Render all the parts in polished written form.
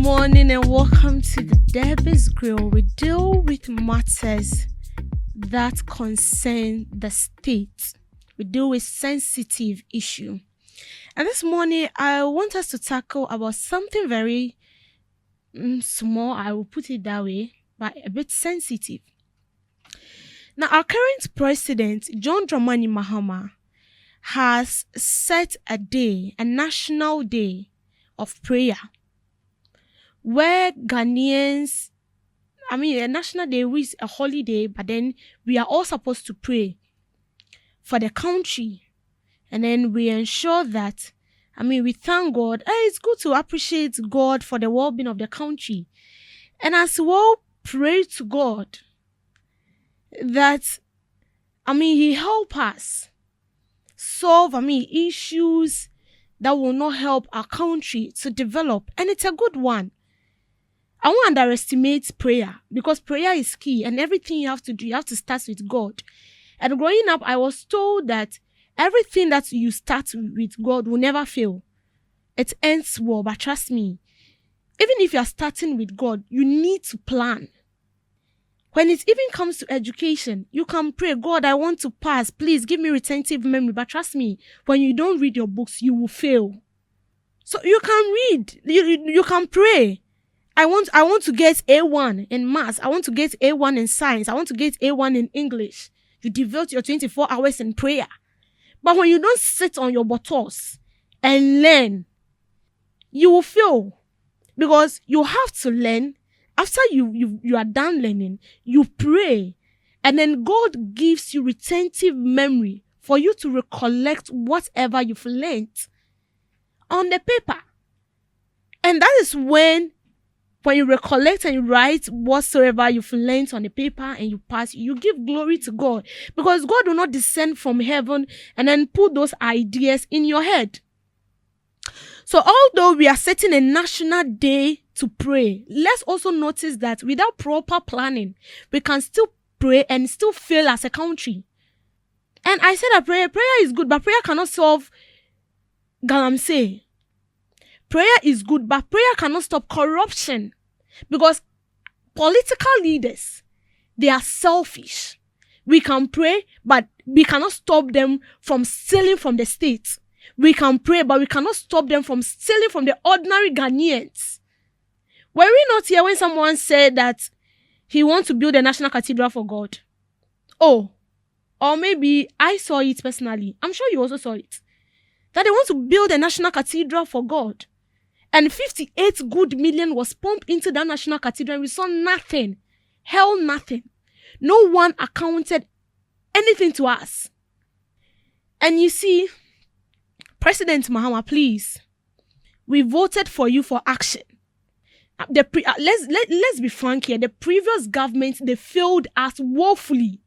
morning and welcome to the Debbie's Grill. We deal with matters that concern the state. We deal with sensitive issue. And this morning, I want us to tackle about something very small, I will put it that way, but a bit sensitive. Now, our current president, John Dramani Mahama, has set a day, a national day of prayer, where Ghanaians, a national day is a holiday, but then we are all supposed to pray for the country. And then we ensure that, we thank God. It's good to appreciate God for the well-being of the country. And as well, pray to God that, He help us solve, issues that will not help our country to develop. And it's a good one. I won't underestimate prayer, because prayer is key, and everything you have to do, you have to start with God. And growing up, I was told that everything that you start with God will never fail. It ends well, but trust me, even if you are starting with God, you need to plan. When it even comes to education, you can pray, God, I want to pass. Please give me retentive memory. But trust me, when you don't read your books, you will fail. So you can read, you can pray. I want to get A1 in maths. I want to get A1 in science. I want to get A1 in English. You devote your 24 hours in prayer. But when you don't sit on your buttocks and learn, you will fail. Because you have to learn. After you are done learning, you pray. And then God gives you retentive memory for you to recollect whatever you've learned on the paper. And that is when you recollect and you write whatsoever you've learned on the paper and you pass, you give glory to God. Because God will not descend from heaven and then put those ideas in your head. So although we are setting a national day to pray, let's also notice that without proper planning, we can still pray and still fail as a country. And I said that prayer is good, but prayer cannot solve galamsey. Prayer is good, but prayer cannot stop corruption, because political leaders, they are selfish. We can pray, but we cannot stop them from stealing from the state. We can pray, but we cannot stop them from stealing from the ordinary Ghanaians. Were we not here when someone said that he wants to build a national cathedral for God? Oh, or maybe I saw it personally. I'm sure you also saw it. That they want to build a national cathedral for God. And 58 good million was pumped into that national cathedral, and we saw nothing. Hell, nothing. No one accounted anything to us. And you see, President Mahama, please, we voted for you for action. Let's be frank here. The previous government, they failed us woefully.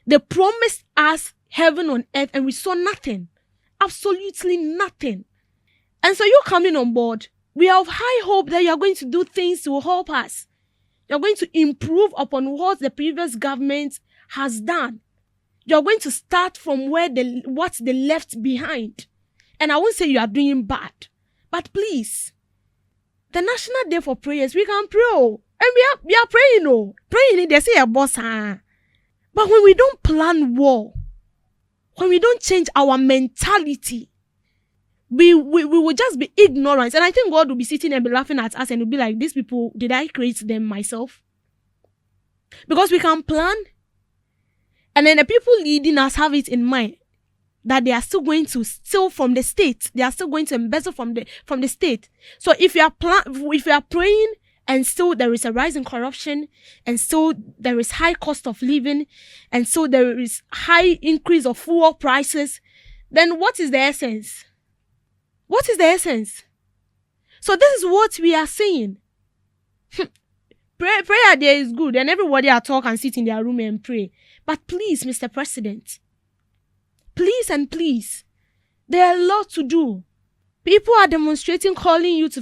They promised us heaven on earth, and we saw nothing. Absolutely nothing. And so you coming on board, we have high hope that you are going to do things to help us. You're going to improve upon what the previous government has done. You're going to start from what they left behind. And I won't say you are doing bad, but please, the National Day for Prayers, we can pray, and we are praying, praying. They say a boss, but when we don't plan well, when we don't change our mentality, we will just be ignorant. And I think God will be sitting and be laughing at us and will be like, these people, did I create them myself? Because we can plan, and then the people leading us have it in mind that they are still going to steal from the state. They are still going to embezzle from the state. So if you are praying and still there is a rise in corruption, and still there is high cost of living, and still there is high increase of fuel prices, then what is the essence? What is the essence? So this is what we are saying. Prayer there is good, and everybody are talk and sit in their room and pray. But please, Mr. President, please and please, there are a lot to do. People are demonstrating, calling you to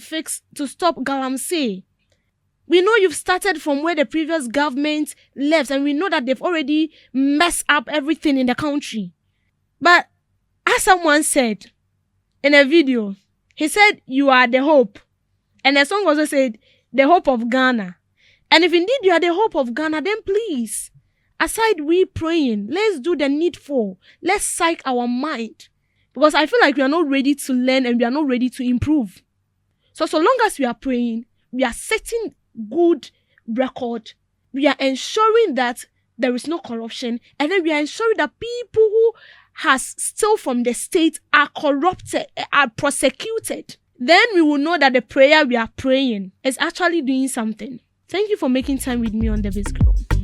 stop galamsey. We know you've started from where the previous government left, and we know that they've already messed up everything in the country. But as someone said in a video, he said, you are the hope. And the song also said, the hope of Ghana. And if indeed you are the hope of Ghana, then please, aside we praying, let's do the needful. Let's psych our mind. Because I feel like we are not ready to learn and we are not ready to improve. So long as we are praying, we are setting good record. We are ensuring that there is no corruption. And then we are ensuring that people who has stole from the state are corrupted, are prosecuted. Then we will know that the prayer we are praying is actually doing something. Thank you for making time with me on Debbie's Glow.